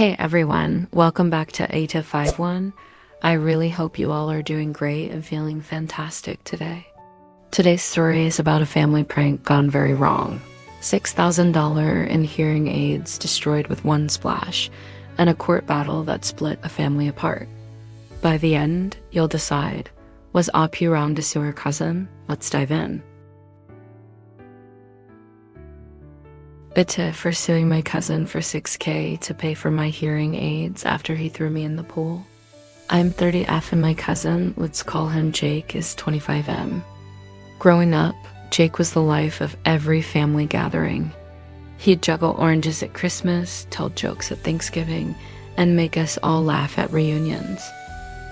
Hey everyone, welcome back to AITAH 51. I really hope you all are doing great and feeling fantastic today. Today's story is about a family prank gone very wrong. $6,000 in hearing aids destroyed with one splash, and a court battle that split a family apart. By the end, you'll decide, was Apu wrong to sue her cousin? Let's dive in. AITAH for suing my cousin for $6K to pay for my hearing aids after he threw me in the pool. I'm 30F and my cousin, let's call him Jake, is 25M. Growing up, Jake was the life of every family gathering. He'd juggle oranges at Christmas, tell jokes at Thanksgiving, and make us all laugh at reunions.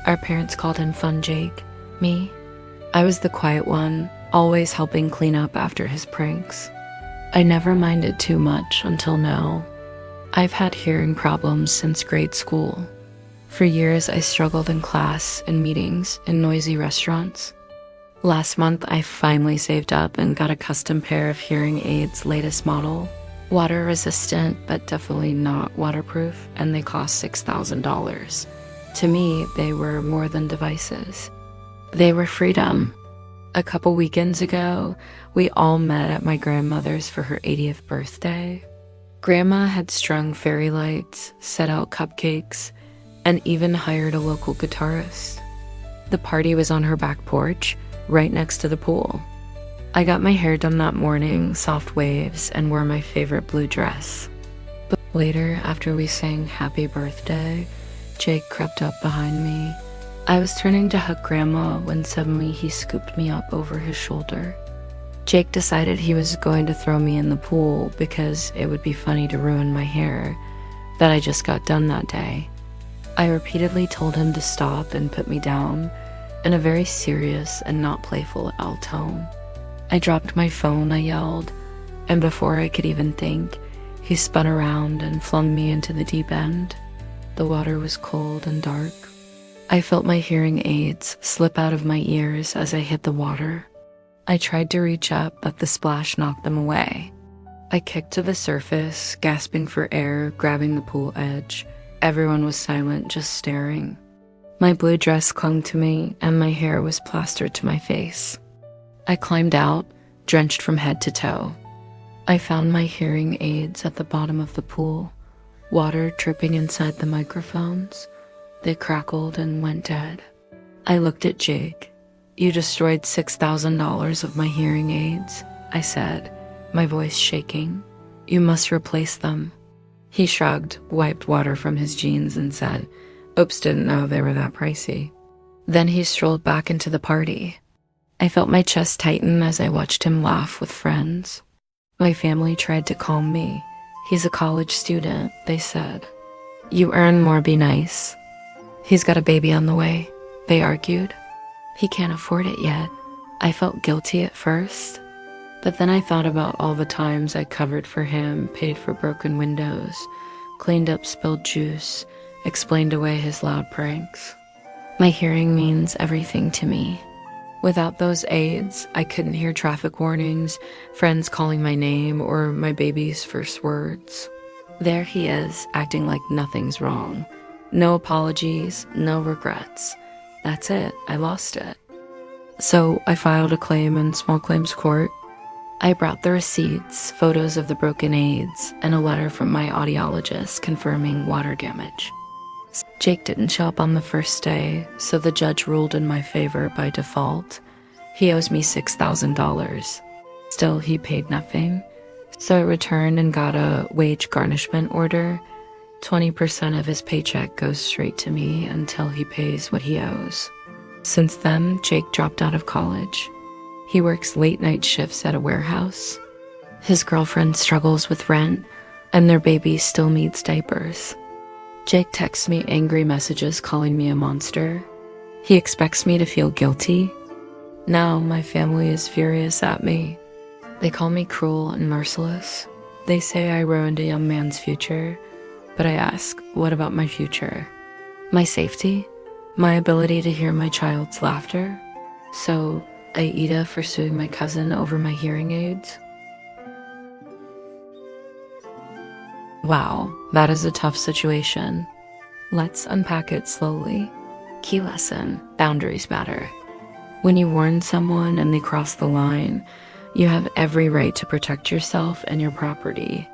Our parents called him Fun Jake. Me? I was the quiet one, always helping clean up after his pranks. I never minded too much until now. I've had hearing problems since grade school. For years, I struggled in class, in meetings, in noisy restaurants. Last month, I finally saved up and got a custom pair of hearing aids, latest model. Water resistant, but definitely not waterproof, and they cost $6,000. To me, they were more than devices. They were freedom. A couple weekends ago, we all met at my grandmother's for her 80th birthday. Grandma had strung fairy lights, set out cupcakes, and even hired a local guitarist. The party was on her back porch, right next to the pool. I got my hair done that morning, soft waves, and wore my favorite blue dress. But later, after we sang Happy Birthday, Jake crept up behind me. I was turning to hug Grandma when suddenly he scooped me up over his shoulder. Jake decided he was going to throw me in the pool because it would be funny to ruin my hair that I just got done that day. I repeatedly told him to stop and put me down in a very serious and not playful tone. I dropped my phone, I yelled, and before I could even think, he spun around and flung me into the deep end. The water was cold and dark. I felt my hearing aids slip out of my ears as I hit the water. I tried to reach up, but the splash knocked them away. I kicked to the surface, gasping for air, grabbing the pool edge. Everyone was silent, just staring. My blue dress clung to me, and my hair was plastered to my face. I climbed out, drenched from head to toe. I found my hearing aids at the bottom of the pool, water dripping inside the microphones. They crackled and went dead. I looked at Jake. You destroyed $6,000 of my hearing aids, I said, my voice shaking. You must replace them. He shrugged, wiped water from his jeans, and said, oops, didn't know they were that pricey. Then he strolled back into the party. I felt my chest tighten as I watched him laugh with friends. My family tried to calm me. He's a college student, they said. You earn more, be nice. He's got a baby on the way, they argued. He can't afford it yet. I felt guilty at first, but then I thought about all the times I covered for him, paid for broken windows, cleaned up spilled juice, explained away his loud pranks. My hearing means everything to me. Without those aids, I couldn't hear traffic warnings, friends calling my name, or my baby's first words. There he is, acting like nothing's wrong. No apologies, no regrets. That's it, I lost it. So I filed a claim in small claims court. I brought the receipts, photos of the broken aids, and a letter from my audiologist confirming water damage. Jake didn't show up on the first day, so the judge ruled in my favor by default. He owes me $6,000. Still, he paid nothing. So I returned and got a wage garnishment order. 20% of his paycheck goes straight to me until he pays what he owes. Since then, Jake dropped out of college. He works late-night shifts at a warehouse. His girlfriend struggles with rent, and their baby still needs diapers. Jake texts me angry messages calling me a monster. He expects me to feel guilty. Now my family is furious at me. They call me cruel and merciless. They say I ruined a young man's future. But I ask, what about my future? My safety? My ability to hear my child's laughter? So, AITAH for suing my cousin over my hearing aids? Wow, that is a tough situation. Let's unpack it slowly. Key lesson: boundaries matter. When you warn someone and they cross the line, you have every right to protect yourself and your property.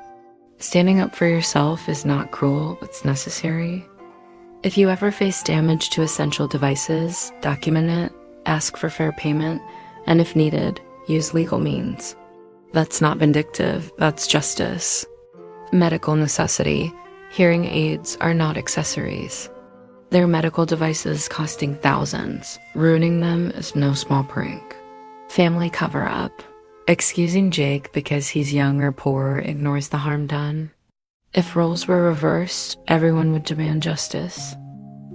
Standing up for yourself is not cruel, it's necessary. If you ever face damage to essential devices, document it, ask for fair payment, and if needed, use legal means. That's not vindictive, that's justice. Medical necessity: hearing aids are not accessories. They're medical devices costing thousands. Ruining them is no small prank. Family cover-up: excusing Jake because he's young or poor ignores the harm done. If roles were reversed, everyone would demand justice.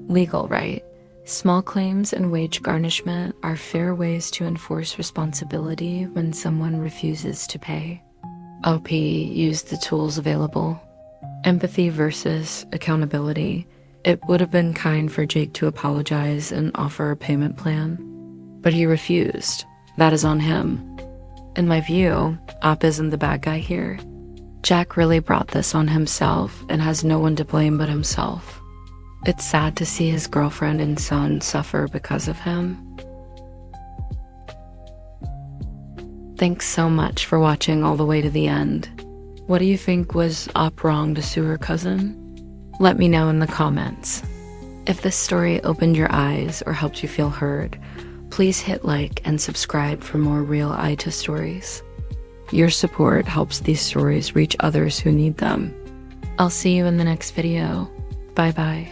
Legal right: small claims and wage garnishment are fair ways to enforce responsibility when someone refuses to pay. OP: use the tools available. Empathy versus accountability: it would have been kind for Jake to apologize and offer a payment plan, but he refused. That is on him. In my view, Op isn't the bad guy here. Jack really brought this on himself and has no one to blame but himself. It's sad to see his girlfriend and son suffer because of him. Thanks so much for watching all the way to the end. What do you think? Was Op wrong to sue her cousin? Let me know in the comments. If this story opened your eyes or helped you feel heard, please hit like and subscribe for more real AITAH stories. Your support helps these stories reach others who need them. I'll see you in the next video. Bye bye.